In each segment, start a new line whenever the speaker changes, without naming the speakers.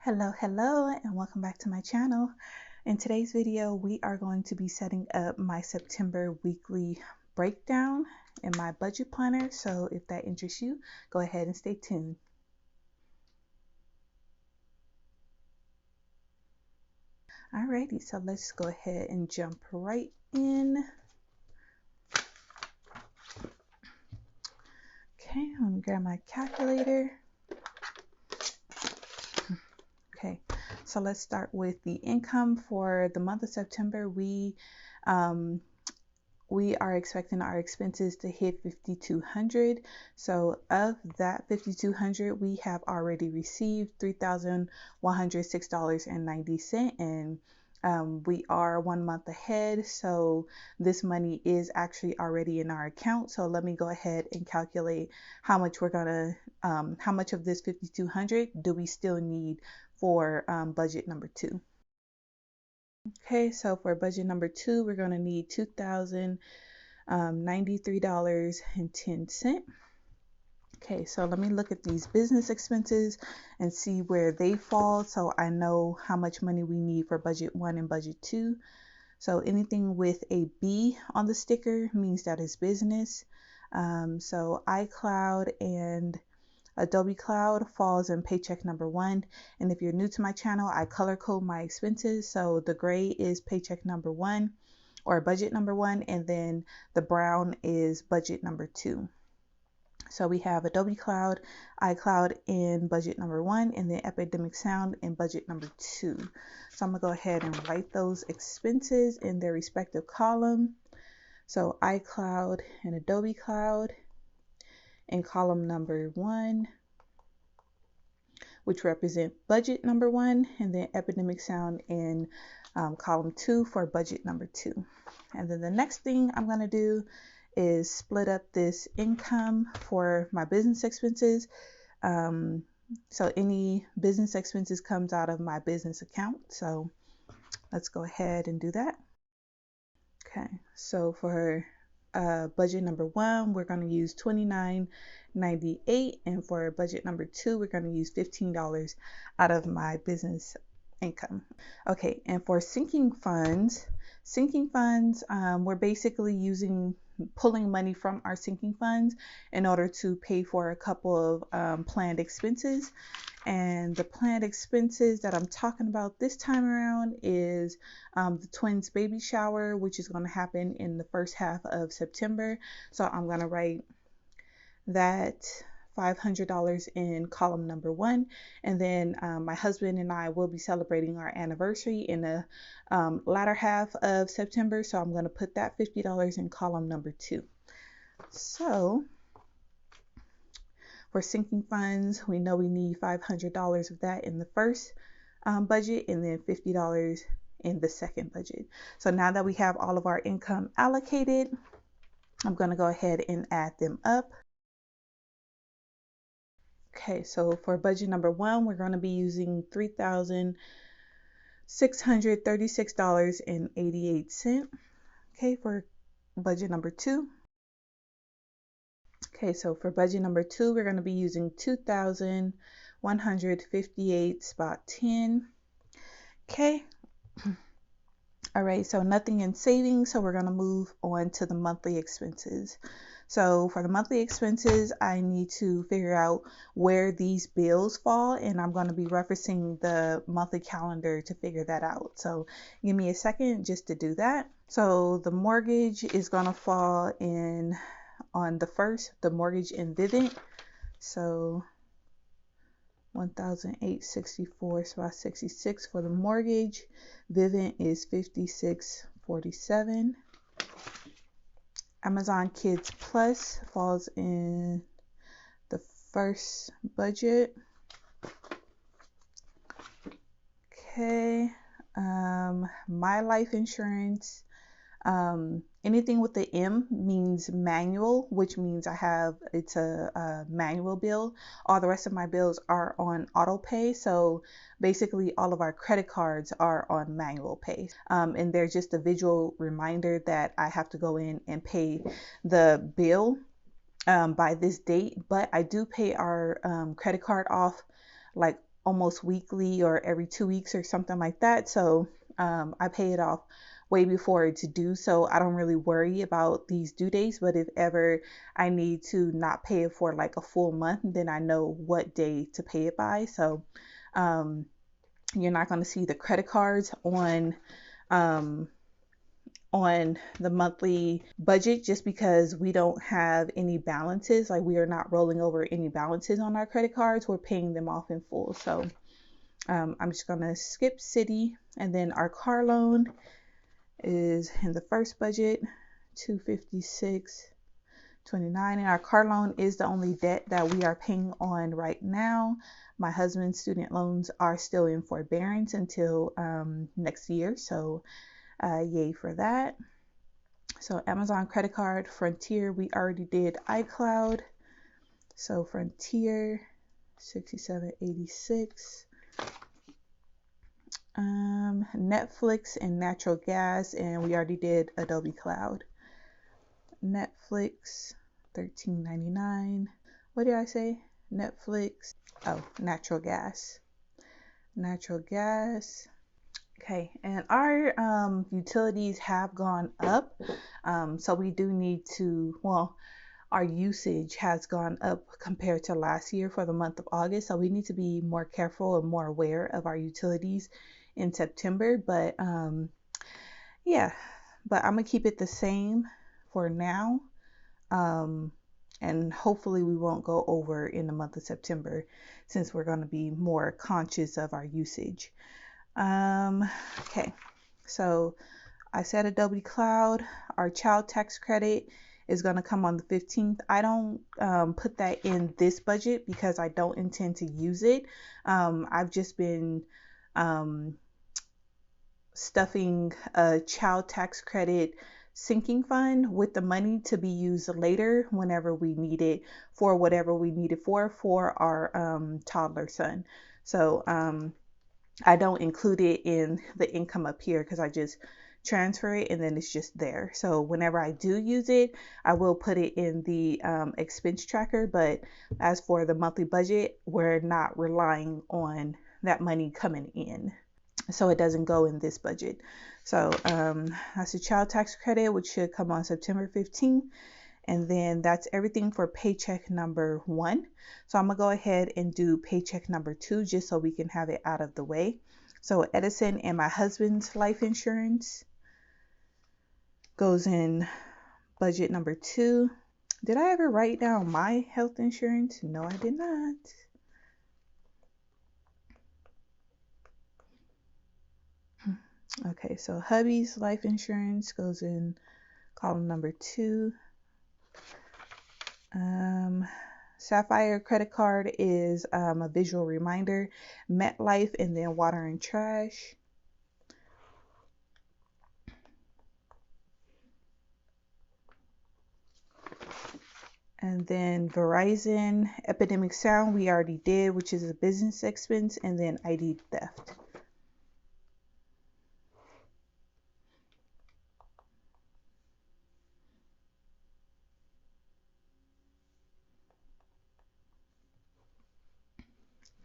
Hello, and welcome back to my channel. In today's video, we are going to be setting up my September weekly breakdown in my budget planner. So if that interests you, go ahead and stay tuned. Alrighty, so let's go ahead and jump right in. Okay, let me grab my calculator. Okay, so let's start with the income for the month of September. We are expecting our expenses to hit $5,200. So of that $5,200, we have already received $3,106.90, and we are 1 month ahead. So this money is actually already in our account. So let me go ahead and calculate how much how much of this $5,200 do we still need for budget number 2. Okay, so for budget number 2, we're going to need $2,093.10. Okay, so let me look at these business expenses and see where they fall so I know how much money we need for budget 1 and budget 2. So anything with a B on the sticker means that is business. So iCloud and Adobe Cloud falls in paycheck number 1. And if you're new to my channel, I color code my expenses. So the gray is paycheck number 1 or budget number 1, and then the brown is budget number 2. So we have Adobe Cloud, iCloud in budget number 1, and then Epidemic Sound in budget number 2. So I'm gonna go ahead and write those expenses in their respective column. So iCloud and Adobe Cloud in column number 1, which represent budget number 1, and then Epidemic Sound in column 2 for budget number 2. And then the next thing I'm going to do is split up this income for my business expenses. So any business expenses comes out of my business account. So let's go ahead and do that. Okay, so for budget number 1, we're going to use $29.98, and for budget number 2, we're going to use $15 out of my business income. Okay, and for sinking funds, we're basically pulling money from our sinking funds in order to pay for a couple of planned expenses. And the planned expenses that I'm talking about this time around is the twins' baby shower, which is going to happen in the first half of September. So I'm going to write that $500 in column number 1, and then my husband and I will be celebrating our anniversary in the latter half of September. So I'm going to put that $50 in column number 2. So for sinking funds, we know we need $500 of that in the first budget, and then $50 in the second budget. So now that we have all of our income allocated, I'm going to go ahead and add them up. Okay, so for budget number 1, we're going to be using $3,636.88. Okay, for budget number 2. Okay, so for budget number 2, we're going to be using $2,158.10. Okay. All right, so nothing in savings, so we're going to move on to the monthly expenses. So for the monthly expenses, I need to figure out where these bills fall, and I'm going to be referencing the monthly calendar to figure that out. So give me a second just to do that. So the mortgage is going to fall in on the 1st, the mortgage in Vivint. So $1,864.66 for the mortgage. Vivint is $56.47. Amazon Kids Plus falls in the first budget. Okay, my life insurance, anything with the M means manual, which means it's a manual bill. All the rest of my bills are on auto pay. So basically all of our credit cards are on manual pay. And they're just a visual reminder that I have to go in and pay the bill by this date. But I do pay our credit card off like almost weekly or every 2 weeks or something like that. So I pay it off way before it's due. So I don't really worry about these due dates. But if ever I need to not pay it for like a full month, then I know what day to pay it by. So you're not going to see the credit cards um, on the monthly budget just because we don't have any balances. Like we are not rolling over any balances on our credit cards. We're paying them off in full. So I'm just going to skip city, and then our car loan is in the first budget, $256.29, and our car loan is the only debt that we are paying on right now. My husband's student loans are still in forbearance until next year, so yay for that. So Amazon credit card, Frontier, we already did iCloud, so Frontier $67.86. Netflix and natural gas, and we already did Adobe Cloud. Netflix $13.99. What did I say? Netflix, oh, natural gas. Okay, and our utilities have gone up, so we do need to, well, our usage has gone up compared to last year for the month of August, so we need to be more careful and more aware of our utilities in September. But yeah, but I'm gonna keep it the same for now, and hopefully we won't go over in the month of September since we're going to be more conscious of our usage. Okay, so I said Adobe Cloud. Our child tax credit is going to come on the 15th. I don't put that in this budget because I don't intend to use it. I've just been stuffing a child tax credit sinking fund with the money to be used later whenever we need it for whatever we need it for our toddler son. So I don't include it in the income up here because I just transfer it and then it's just there. So whenever I do use it, I will put it in the expense tracker. But as for the monthly budget, we're not relying on that money coming in, so it doesn't go in this budget. So that's the child tax credit, which should come on September 15th. And then that's everything for paycheck number 1. So I'm gonna go ahead and do paycheck number 2 just so we can have it out of the way. So Edison and my husband's life insurance goes in budget number 2. Did I ever write down my health insurance? No, I did not. Okay, so hubby's life insurance goes in column number 2. Sapphire credit card is a visual reminder, MetLife, and then water and trash. And then Verizon Epidemic Sound we already did, which is a business expense, and then ID theft.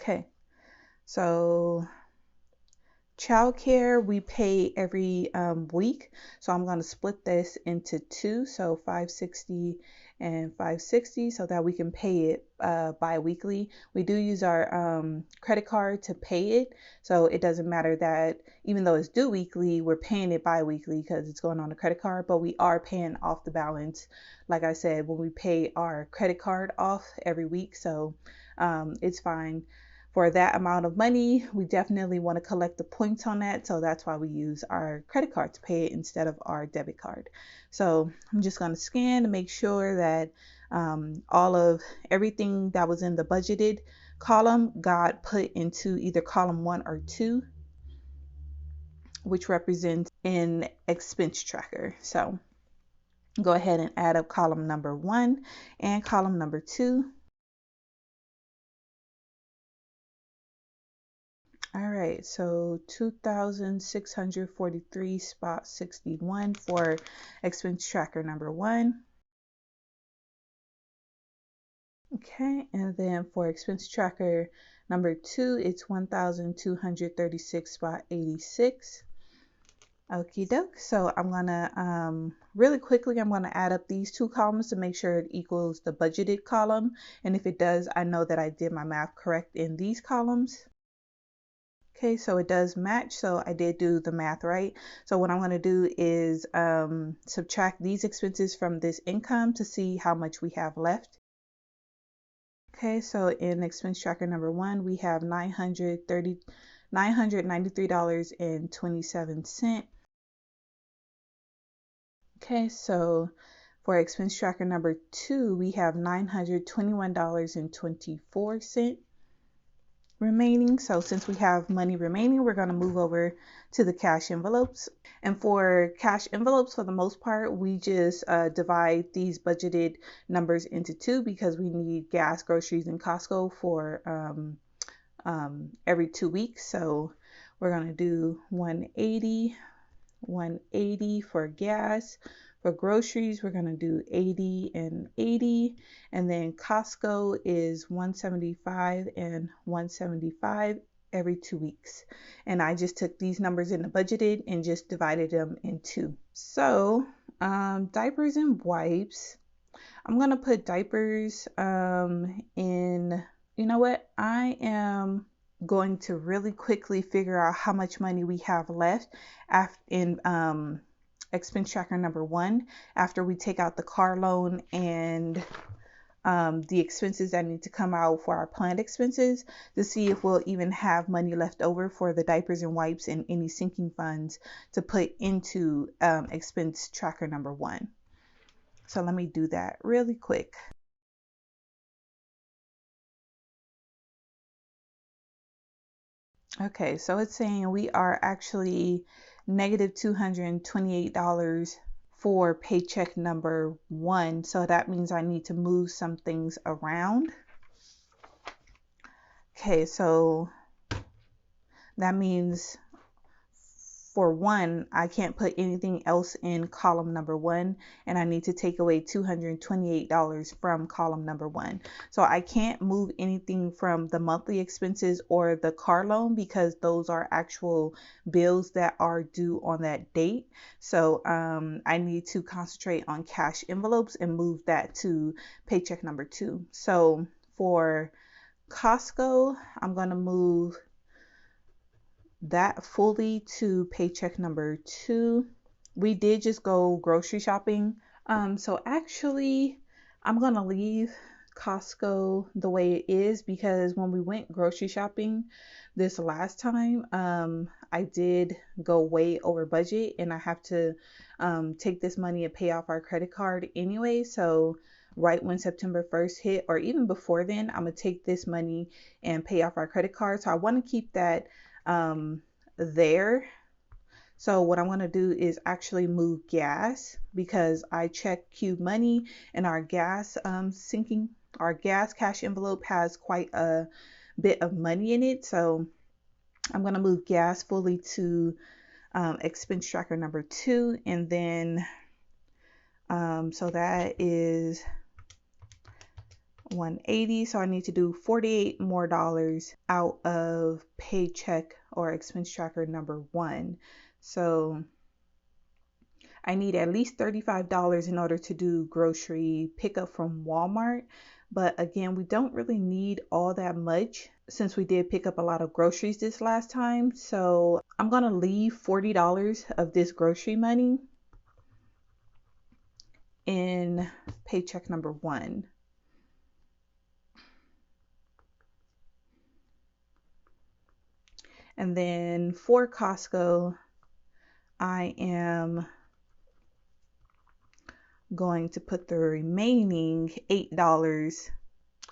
Okay, so childcare we pay every week, so I'm going to split this into 2, so $560 and $560, so that we can pay it bi-weekly. We do use our credit card to pay it, so it doesn't matter that even though it's due weekly, we're paying it bi-weekly because it's going on the credit card, but we are paying off the balance, like I said, when we pay our credit card off every week. So it's fine. For that amount of money, we definitely want to collect the points on that. So that's why we use our credit card to pay it instead of our debit card. So I'm just going to scan to make sure that all of everything that was in the budgeted column got put into either column 1 or 2, which represents in expense tracker. So go ahead and add up column number 1 and column number 2. All right, so 2,643.61 for expense tracker number 1. Okay, and then for expense tracker number 2, it's 1,236.86. Okie doke. So I'm gonna really quickly, I'm gonna add up these two columns to make sure it equals the budgeted column. And if it does, I know that I did my math correct in these columns. Okay, so it does match. So I did do the math right. So what I'm gonna do is subtract these expenses from this income to see how much we have left. Okay, so in expense tracker number 1, we have $993.27. Okay, so for expense tracker number 2, we have $921.24 remaining. So since we have money remaining, we're going to move over to the cash envelopes. And for cash envelopes, for the most part, we just divide these budgeted numbers into 2 because we need gas, groceries, and Costco for every 2 weeks. So we're going to do 180 for gas. For groceries, we're going to do 80 and 80. And then Costco is 175 and 175 every 2 weeks. And I just took these numbers in the budgeted and just divided them in 2. So diapers and wipes. I'm going to put diapers in, you know what? I am going to really quickly figure out how much money we have left in expense tracker number 1 after we take out the car loan and the expenses that need to come out for our planned expenses, to see if we'll even have money left over for the diapers and wipes and any sinking funds to put into expense tracker number 1. So let me do that really quick. Okay, so it's saying we are actually negative $228 for paycheck number 1. So that means I need to move some things around. Okay, so that means for 1, I can't put anything else in column number 1, and I need to take away $228 from column number 1. So I can't move anything from the monthly expenses or the car loan because those are actual bills that are due on that date. So I need to concentrate on cash envelopes and move that to paycheck number 2. So for Costco, I'm going to move that fully to paycheck number 2. We did just go grocery shopping. So actually, I'm going to leave Costco the way it is because when we went grocery shopping this last time, I did go way over budget and I have to take this money and pay off our credit card anyway. So right when September 1st hit, or even before then, I'm going to take this money and pay off our credit card. So I want to keep that there. So what I'm going to do is actually move gas because I checked Cube Money and our gas our gas cash envelope has quite a bit of money in it. So I'm going to move gas fully to expense tracker number 2, and then so that is 180. So I need to do $48 more out of paycheck or expense tracker number 1. So I need at least $35 in order to do grocery pickup from Walmart. But again, we don't really need all that much since we did pick up a lot of groceries this last time. So I'm going to leave $40 of this grocery money in paycheck number 1. And then for Costco, I am going to put the remaining $8.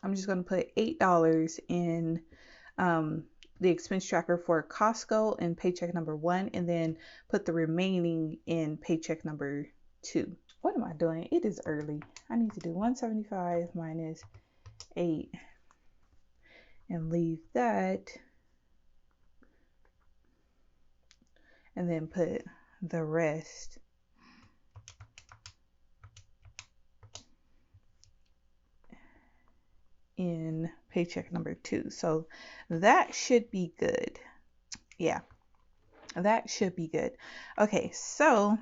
I'm just going to put $8 in the expense tracker for Costco and paycheck number 1, and then put the remaining in paycheck number 2. What am I doing? It is early. I need to do 175 minus 8 and leave that. And then put the rest in paycheck number 2. So that should be good. Yeah, that should be good. Okay, so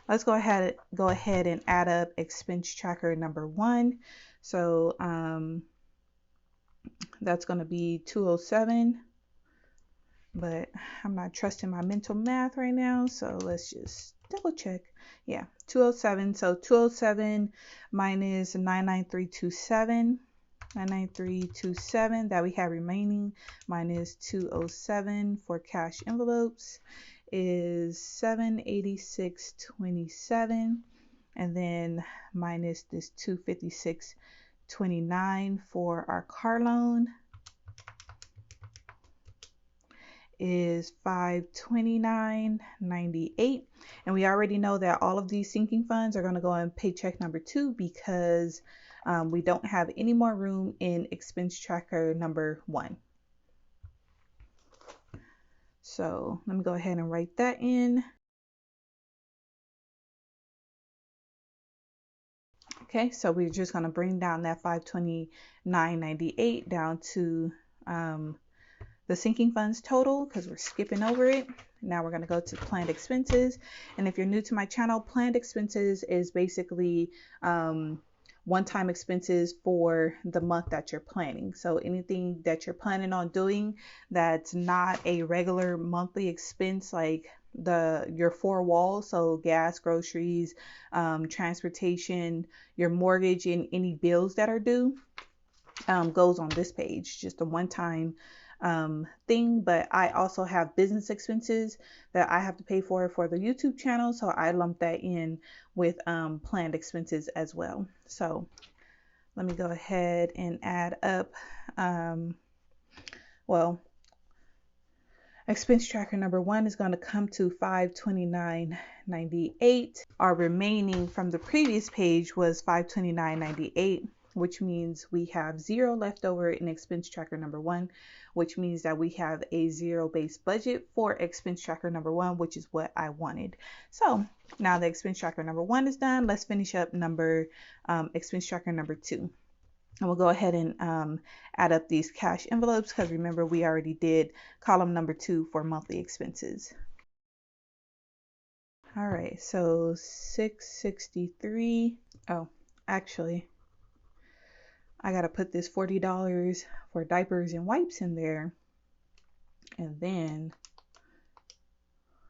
let's go ahead and add up expense tracker number 1. So that's going to be 207, but I'm not trusting my mental math right now, so let's just double check. Yeah, 207. So 207 minus 99327, 99327 that we have remaining minus 207 for cash envelopes is 786.27, and then minus this 256.29 for our car loan is 529.98, and we already know that all of these sinking funds are going to go in paycheck number 2 because we don't have any more room in expense tracker number 1. So let me go ahead and write that in. Okay, so we're just going to bring down that 529.98 down to the sinking funds total because we're skipping over it. Now we're going to go to planned expenses. And if you're new to my channel, planned expenses is basically one-time expenses for the month that you're planning. So anything that you're planning on doing that's not a regular monthly expense, like your 4 walls, so gas, groceries, transportation, your mortgage, and any bills that are due, goes on this page. Just a one-time thing. But I also have business expenses that I have to pay for the YouTube channel, so I lump that in with planned expenses as well. So let me go ahead and add up well, expense tracker number 1 is going to come to 529.98. Our remaining from the previous page was 529.98, which means we have 0 left over in expense tracker number 1, which means that we have a 0-based budget for expense tracker number 1, which is what I wanted. So now the expense tracker number 1 is done. Let's finish up expense tracker number 2. And we'll go ahead and add up these cash envelopes because remember we already did column number 2 for monthly expenses. All right, so 663. Oh, actually, I got to put this $40 for diapers and wipes in there. And then,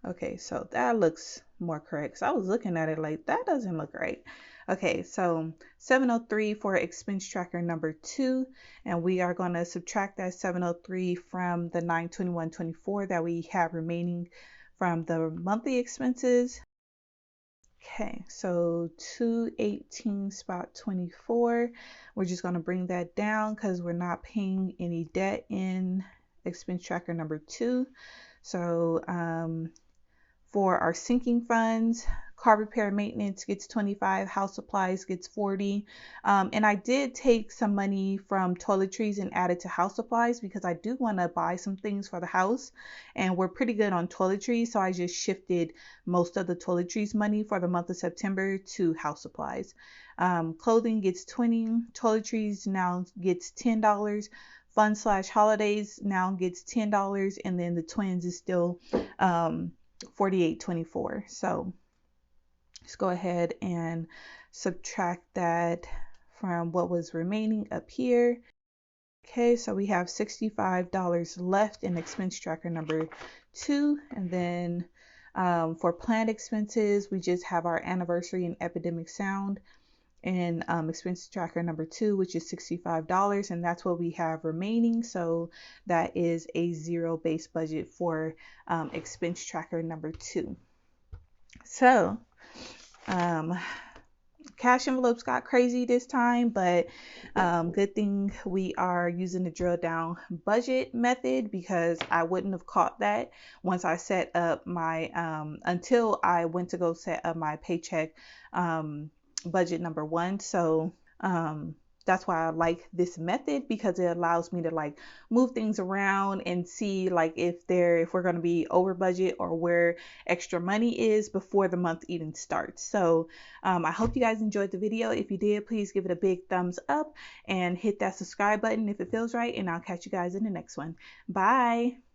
okay, so that looks more correct. So I was looking at it like that doesn't look right. Okay, so 703 for expense tracker number 2, and we are going to subtract that 703 from the 921.24 that we have remaining from the monthly expenses. Okay, so 218.24. We're just going to bring that down because we're not paying any debt in expense tracker number 2. So for our sinking funds, car repair maintenance gets 25, house supplies gets 40. And I did take some money from toiletries and add it to house supplies because I do want to buy some things for the house, and we're pretty good on toiletries, so I just shifted most of the toiletries money for the month of September to house supplies. Clothing gets 20, toiletries now gets $10, fun/holidays now gets $10, and then the twins is still $48.24. So let's go ahead and subtract that from what was remaining up here. Okay, so we have $65 left in expense tracker number 2. And then for planned expenses, we just have our anniversary and epidemic sound in expense tracker number 2, which is $65, and that's what we have remaining. So that is a 0-based budget for expense tracker number 2. So cash envelopes got crazy this time, but good thing we are using the drill down budget method because I wouldn't have caught that once I set up my until I went to go set up my paycheck budget number 1. So that's why I like this method, because it allows me to like move things around and see like if we're going to be over budget or where extra money is before the month even starts. So I hope you guys enjoyed the video. If you did, please give it a big thumbs up and hit that subscribe button if it feels right, and I'll catch you guys in the next one. Bye.